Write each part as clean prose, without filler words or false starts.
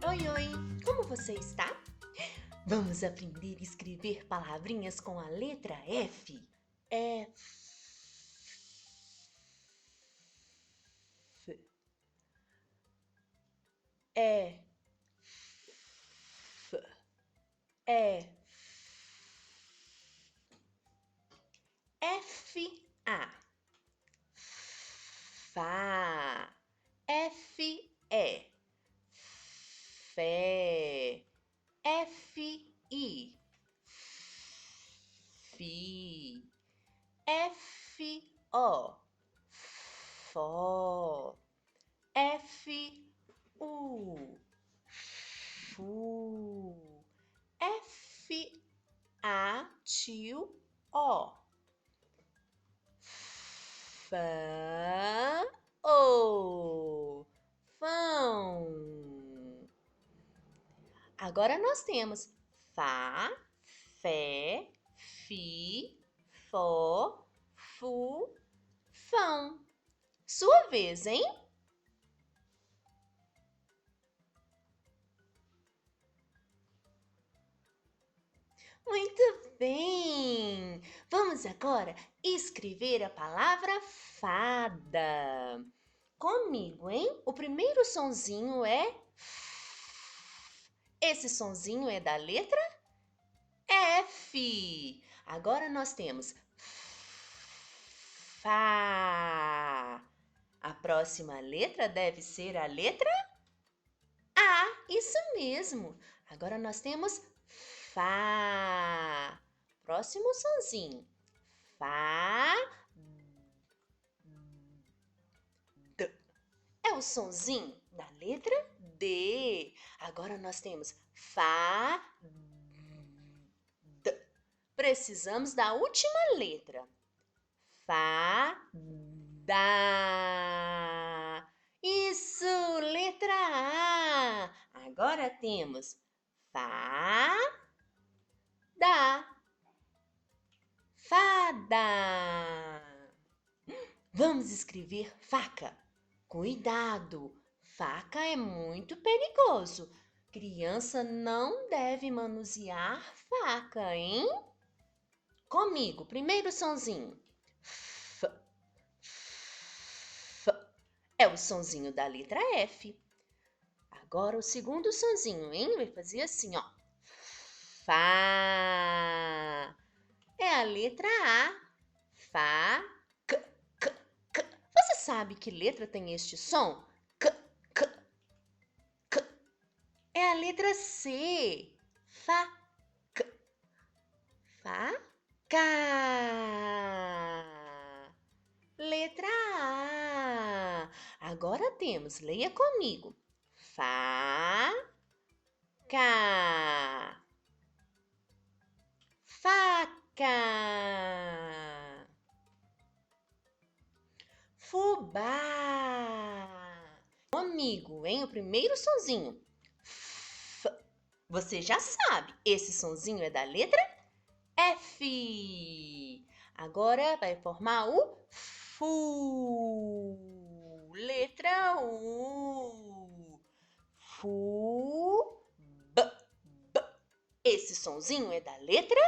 Oi, oi! Como você está? Vamos aprender a escrever palavrinhas com a letra F. É F. É F. É F-A. Fá. F-E. Fé. F-I. Fi. F-O. Fó. F-U. Fu. F-A-T-O. Fã-o. Fão. Agora nós temos Fá, Fé, Fi, Fó, Fu, Fão. Sua vez, hein? Muito bem! Vamos agora escrever a palavra fada. Comigo, hein? O primeiro sonzinho é F. Esse sonzinho é da letra F. Agora nós temos Fá. A próxima letra deve ser a letra A. Isso mesmo. Agora nós temos Fá. Próximo sonzinho. Fá. D. É o sonzinho da letra D. Agora nós temos Fá. D. Precisamos da última letra. Fá. Da. Isso, letra A. Agora temos Fá. Da. Fada. Vamos escrever faca. Cuidado, faca é muito perigoso. Criança não deve manusear faca, hein? Comigo, primeiro sonzinho. F. F. É o sonzinho da letra F. Agora o segundo sonzinho, hein? Vai fazer assim, ó. Fá. É a letra A. Fá. C, C, C. Você sabe que letra tem este som? C, C, C. É a letra C. Fá. C. Fá. Cá. Letra A. Agora temos, leia comigo. Fá. Cá. Faca. Fubá. Comigo, hein? O primeiro sonzinho. F. Você já sabe, esse sonzinho é da letra F. Agora vai formar o Fu. Letra U. Fu. B. B. Esse sonzinho é da letra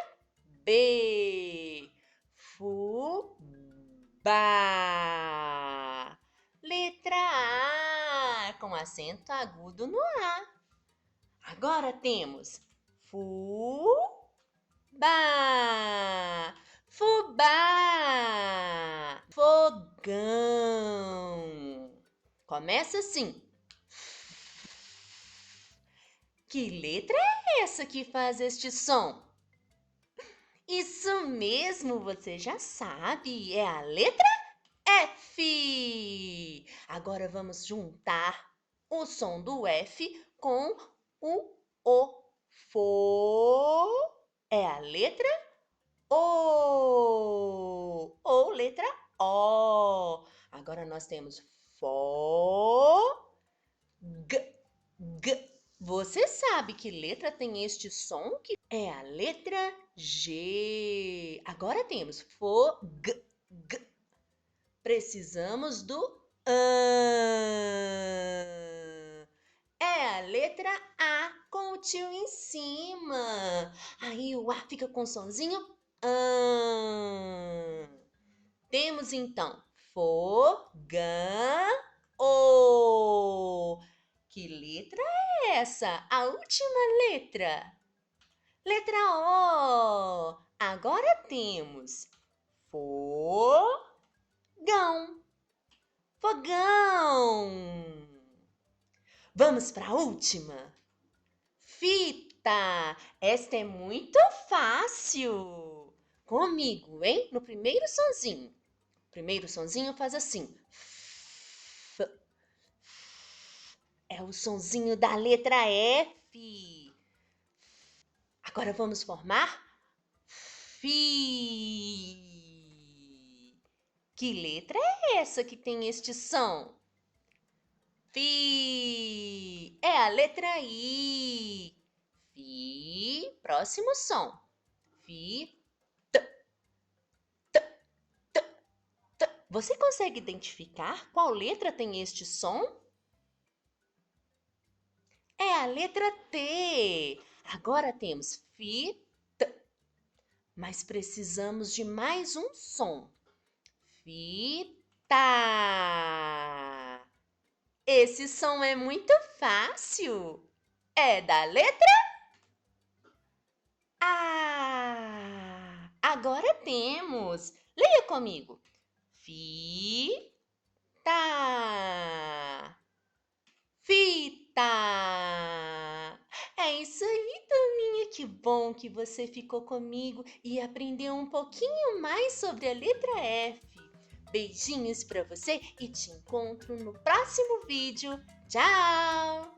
B. Fubá. Letra A, com acento agudo no A. Agora temos Fubá. Fubá. Fogão. Começa assim. Que letra é essa que faz este som? Isso mesmo, você já sabe, é a letra F. Agora vamos juntar o som do F com o O. Fo é a letra O. Ou letra O. Agora nós temos Fó. G. G. Você sabe que letra tem este som? Que é a letra G. Agora temos Fo. G. G. Precisamos do AN. É a letra A com o tio em cima. Aí o A fica com sonzinho. Temos então fogão. Que letra é essa? A última letra. Letra O. Agora temos fogão. Fogão. Vamos para a última. Fita. Esta é muito fácil. Comigo, hein? No primeiro sonzinho. O primeiro sonzinho faz assim. F. É o sonzinho da letra F. Agora vamos formar Fi. Que letra é essa que tem este som? Fi. É a letra I. Fi. Próximo som. Fi. T. T. T. T. Você consegue identificar qual letra tem este som? É a letra T. Agora temos Fi. T. Mas precisamos de mais um som. Fita. Esse som é muito fácil. É da letra A. Agora temos. Leia comigo. Fita. Fita. É isso aí, Toninha. Que bom que você ficou comigo e aprendeu um pouquinho mais sobre a letra F. Beijinhos para você e te encontro no próximo vídeo. Tchau!